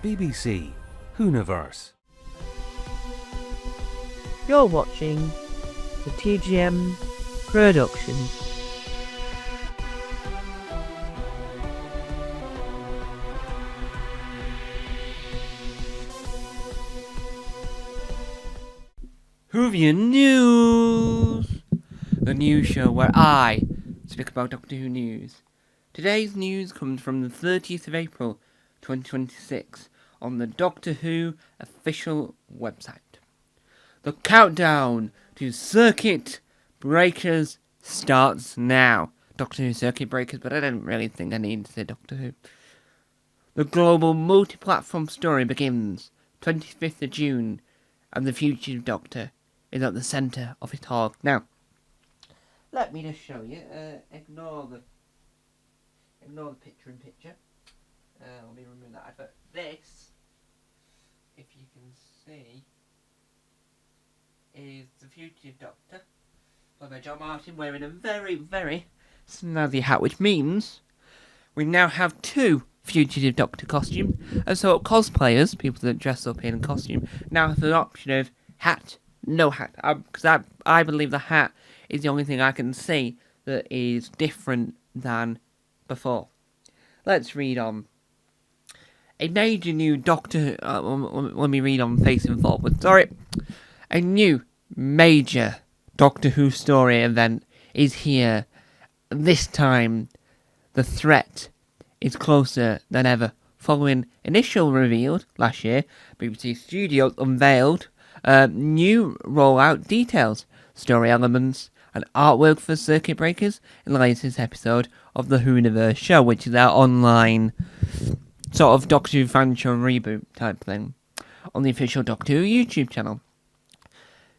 BBC Whooniverse. You're watching the TGM production. Whovian News! The news show where I speak about Doctor Who news. Today's news comes from the 30th of April 2026 on the Doctor Who official website. The countdown to Circuit Breakers starts now. Doctor Who Circuit Breakers, but I didn't really think I needed to say Doctor Who. The global multi-platform story begins 25th of June, and the fugitive Doctor is at the centre of it all. Now, let me just show you. Ignore the picture-in-picture. Let me remove that advert. This, if you can see, is the fugitive Doctor, played by John Martin, wearing a very, very snazzy hat, which means we now have two fugitive Doctor costumes, and so cosplayers, people that dress up in costume, now have the option of hat, no hat, because I believe the hat is the only thing I can see that is different than before. Let's read on. A major new Doctor... let me read on Facing Forward. Sorry. A new major Doctor Who story event is here. This time, the threat is closer than ever. Following initial revealed last year, BBC Studios unveiled new rollout details, story elements, and artwork for Circuit Breakers in the latest episode of the Whooniverse show, which is our online sort of Doctor Who fan show reboot type thing, on the official Doctor Who YouTube channel.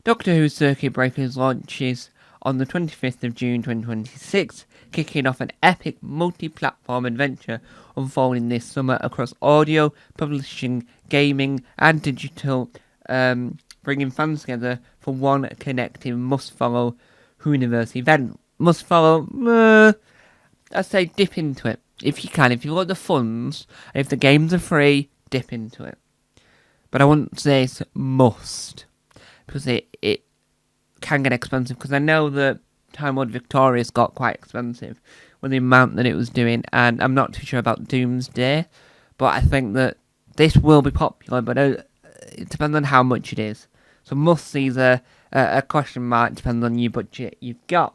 Doctor Who Circuit Breakers launches on the 25th of June 2026, kicking off an epic multi-platform adventure unfolding this summer across audio, publishing, gaming, and digital, bringing fans together for one connecting must-follow Whooniverse event. Must-follow, I say dip into it, if you can. If you've got the funds, and if the games are free, dip into it. But I wouldn't say it's must, because it can get expensive, because I know that Time Lord Victorious got quite expensive with the amount that it was doing, and I'm not too sure about Doomsday, but I think that this will be popular, but it depends on how much it is. So must-see's a question mark, depends on your budget you've got.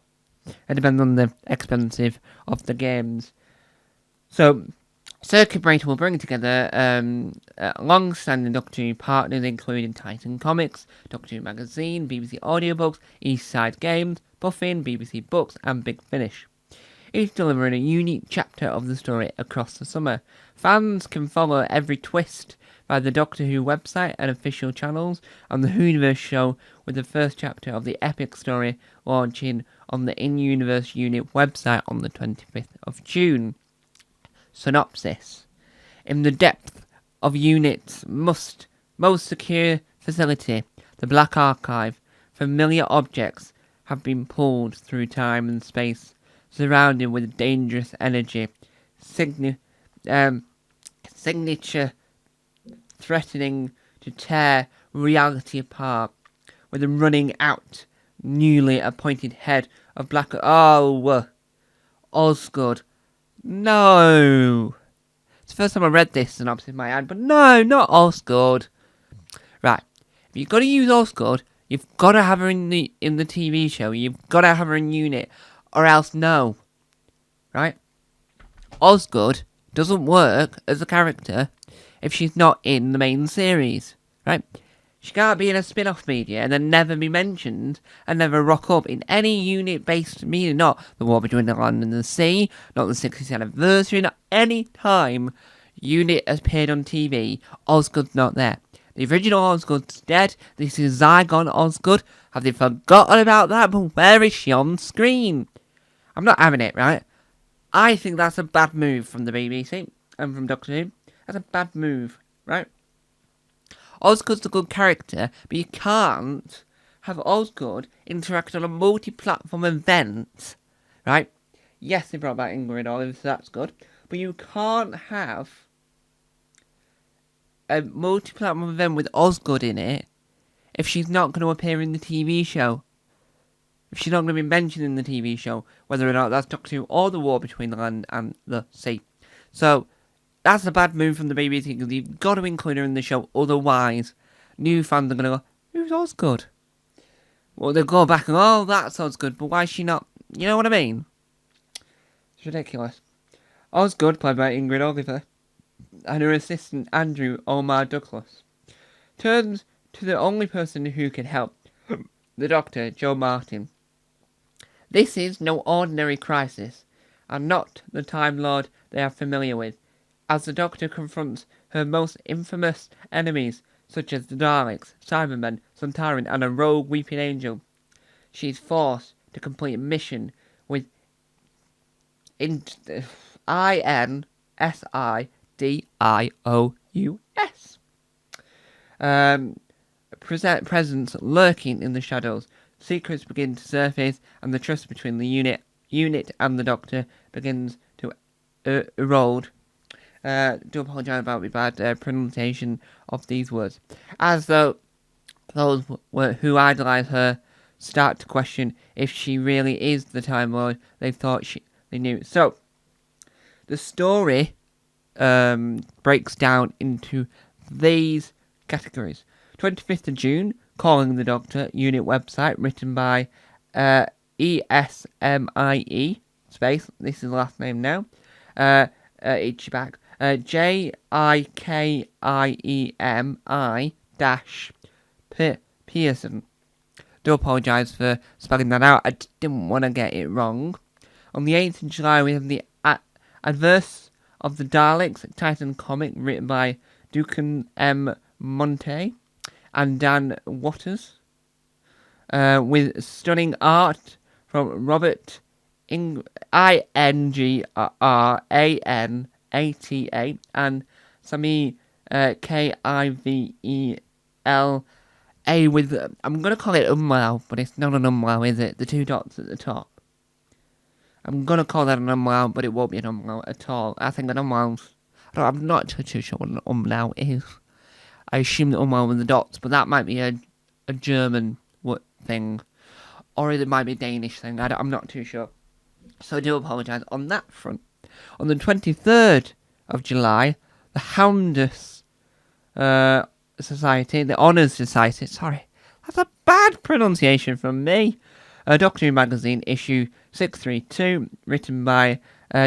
It depends on the expensive of the games. So, Circuit Breaker will bring together long-standing Doctor Who partners, including Titan Comics, Doctor Who Magazine, BBC Audiobooks, East Side Games, Puffin, BBC Books, and Big Finish. Each delivering a unique chapter of the story across the summer. Fans can follow every twist via the Doctor Who website and official channels on the Whooniverse show, with the first chapter of the epic story launching on the In-Universe Unit website on the 25th of June. Synopsis. In the depth of Unit's most secure facility, the Black Archive, familiar objects have been pulled through time and space, surrounded with dangerous energy, signature threatening to tear reality apart, with the running out newly appointed head of Black... Osgood. No! It's the first time I read this synopsis in my hand, but no, not Osgood. Right, if you've got to use Osgood, you've got to have her in the TV show, you've got to have her in Unit, or else no. Right? Osgood doesn't work as a character if she's not in the main series, right? She can't be in a spin-off media and then never be mentioned and never rock up in any Unit-based media, not the War Between the Land and the Sea, not the 60th anniversary, not any time Unit has appeared on TV, Osgood's not there. The original Osgood's dead, this is Zygon Osgood. Have they forgotten about that? But where is she on screen? I'm not having it, right? I think that's a bad move from the BBC and from Doctor Who. That's a bad move, right? Osgood's a good character, but you can't have Osgood interact on a multi-platform event, right? Yes, they brought back Ingrid Oliver, so that's good. But you can't have a multi-platform event with Osgood in it if she's not going to appear in the TV show? If she's not going to be mentioned in the TV show, whether or not that's Doctor Who or the War Between the Land and the Sea. So, that's a bad move from the BBC, because you've got to include her in the show, otherwise new fans are going to go, who's Osgood? Well, they'll go back and, oh, that's Osgood, but why is she not? You know what I mean? It's ridiculous. Osgood, played by Ingrid Oliver, and her assistant Andrew Omar Douglas, turns to the only person who can help, the Doctor, Joe Martin. This is no ordinary crisis, and not the Time Lord they are familiar with, as the Doctor confronts her most infamous enemies, such as the Daleks, Cybermen, Sontaran, and a rogue Weeping Angel. She is forced to complete a mission with INSIDIOUS. Presence lurking in the shadows. Secrets begin to surface, and the trust between the unit and the Doctor begins to erode. Do apologise about my bad pronunciation of these words. As though those who idolise her start to question if she really is the Time Lord they thought they knew. So, the story breaks down into these categories. 25th of June, Calling the Doctor, unit website, written by ESMIE, space, this is the last name now, Ichibak, JIKIEMI dash Pearson. Do apologise for spelling that out, I didn't want to get it wrong. On the 8th of July, we have the Adverse of the Daleks, Titan comic, written by Duncan M. Monte and Dan Waters, with stunning art from Robert INGRANATA and Sami KIVELA with, I'm going to call it umlaut, but it's not an umlaut, is it? The two dots at the top. I'm going to call that an umlaut, but it won't be an umlaut at all. I think an umlaut, I'm not too sure what an umlaut is. I assume the umlaut with the dots, but that might be a German thing. Or it might be a Danish thing, I'm not too sure. So I do apologise on that front. On the 23rd of July, the Houndus Society, the Honours Society, sorry, that's a bad pronunciation from me. Doctor Who magazine, issue 632, written by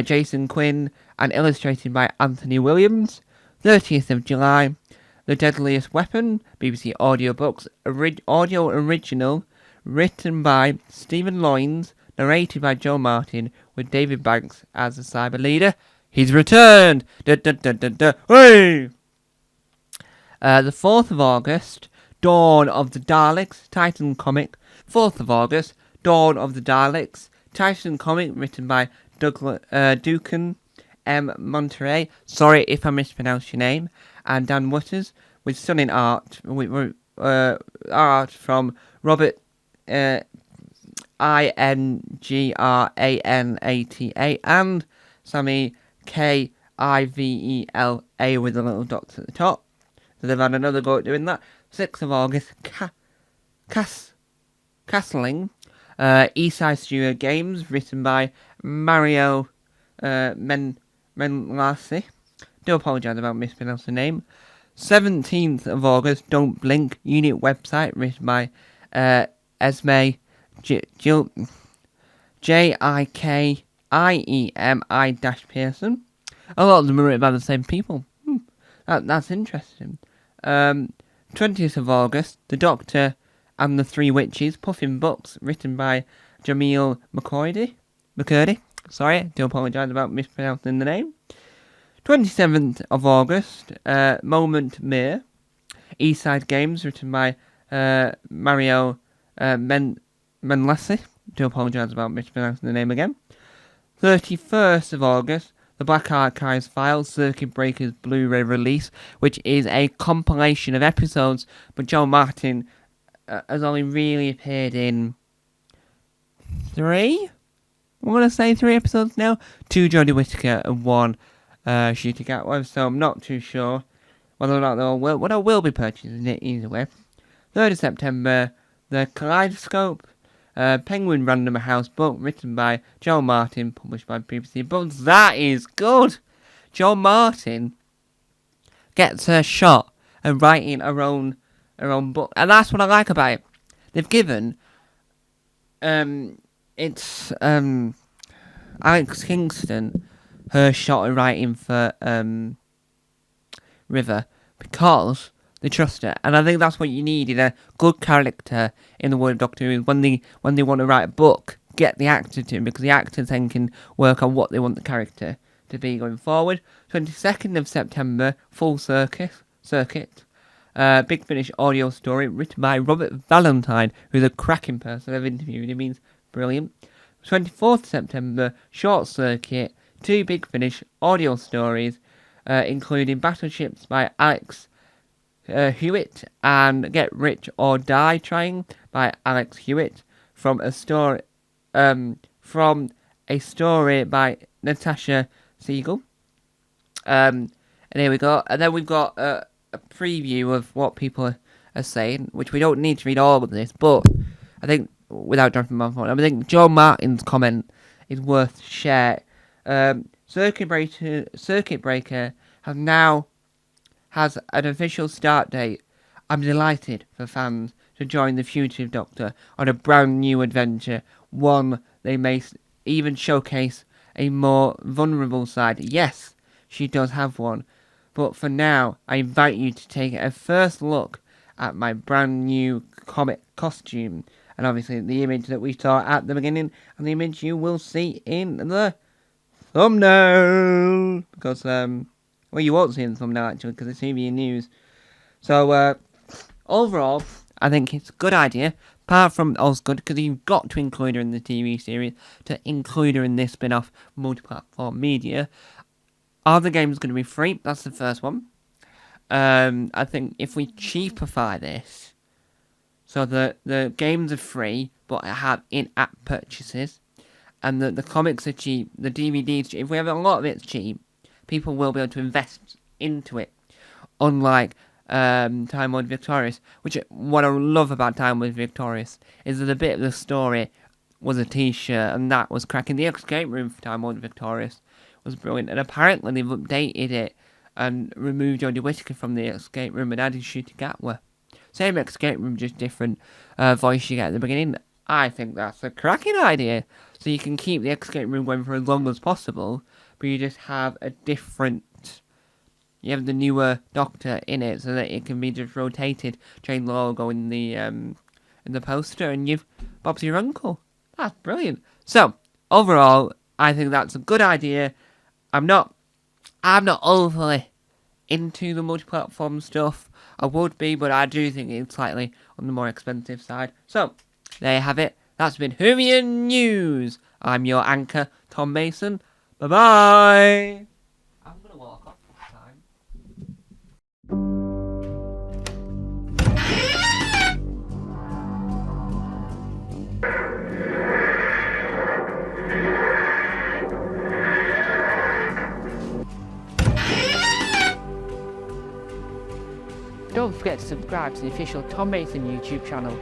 Jason Quinn and illustrated by Anthony Williams. 30th of July, The Deadliest Weapon, BBC Audiobooks, audio original, written by Stephen Loynes, narrated by Joe Martin, with David Banks as the cyber leader. He's returned! Da, da, da, da, da. Hey! The 4th of August, Dawn of the Daleks, Titan comic. 4th of August, Dawn of the Daleks, Titan comic, written by Duncan M. Monterey. Sorry if I mispronounced your name. And Dan Waters, with stunning art, art from Robert INGRANATA and Sammy KIVELA with the little dots at the top. So they've had another go at doing that. 6th of August, Castling, Eastside Studio Games, written by Mario Menlassi. Do apologise about mispronouncing the name. 17th of August, Don't Blink, unit website, written by Esme JIKIEMI-Pearson. A lot of them are written by the same people. That's interesting. 20th of August, The Doctor and the Three Witches, Puffin Books, written by Jamil McCurdy. Sorry, do apologise about mispronouncing the name. 27th of August, Moment Mere, Eastside Games, written by Mario Menlassi. Do apologise about mispronouncing the name again. 31st of August, The Black Archives Files, Circuit Breakers Blu-ray release, which is a compilation of episodes, but Joe Martin has only really appeared in 3? I'm going to say 3 episodes now. 2 Jodie Whittaker and 1 Shooty Gatwa, so I'm not too sure whether or not I will be purchasing it either way. 3rd of September, The Kaleidoscope, Penguin Random House book written by Joel Martin, published by BBC Books. That is good! Joel Martin gets her shot at writing her own book, and that's what I like about it. They've given Alex Kingston her shot at writing for River because they trust her, and I think that's what you need in a good character in the world of Doctor Who. Is when they want to write a book, get the actor to, because the actors then can work on what they want the character to be going forward. 22nd of September, Full Circuit, Big Finish audio story written by Robert Valentine, who's a cracking person. I've interviewed him, he's brilliant. 24th September, Short Circuit, 2 Big Finish audio stories, including Battleships by Alex Hewitt and Get Rich or Die Trying by Alex Hewitt, from a story by Natasha Siegel. And here we go. And then we've got a preview of what people are saying, which we don't need to read all of this, but I think, without dropping my phone, I think Joe Martin's comment is worth share. Circuit Breaker has an official start date. I'm delighted for fans to join the Fugitive Doctor on a brand new adventure, one they may even showcase a more vulnerable side. Yes, she does have one, but for now, I invite you to take a first look at my brand new comic costume, and obviously the image that we saw at the beginning, and the image you will see in the thumbnail, because well, you won't see in the thumbnail actually, because it's Whovian news. So overall, I think it's a good idea. Apart from Osgood, because you've got to include her in the TV series to include her in this spin-off multi-platform media. Are the games going to be free? That's the first one. I think if we cheapify this, so the games are free, but have in-app purchases, and the comics are cheap, the DVDs cheap. If we have a lot of it cheap, people will be able to invest into it. Unlike Time Lord Victorious, which what I love about Time Lord Victorious is that a bit of the story was a t-shirt, and that was cracking. The escape room for Time Lord Victorious was brilliant, and apparently they've updated it and removed Jodie Whittaker from the escape room and added Shooty Gatwa. Same escape room, just different voice you get at the beginning. I think that's a cracking idea. So you can keep the escape room going for as long as possible, but you just have a different... You have the newer Doctor in it, so that it can be just rotated. Jane logo in the poster, and you've Bob's your uncle. That's brilliant. So overall, I think that's a good idea. I'm not overly into the multi-platform stuff. I would be, but I do think it's slightly on the more expensive side. So there you have it. That's been Whovian News. I'm your anchor, Tom Mason. Bye bye. I'm gonna walk off this time. Don't forget to subscribe to the official Tom Mason YouTube channel.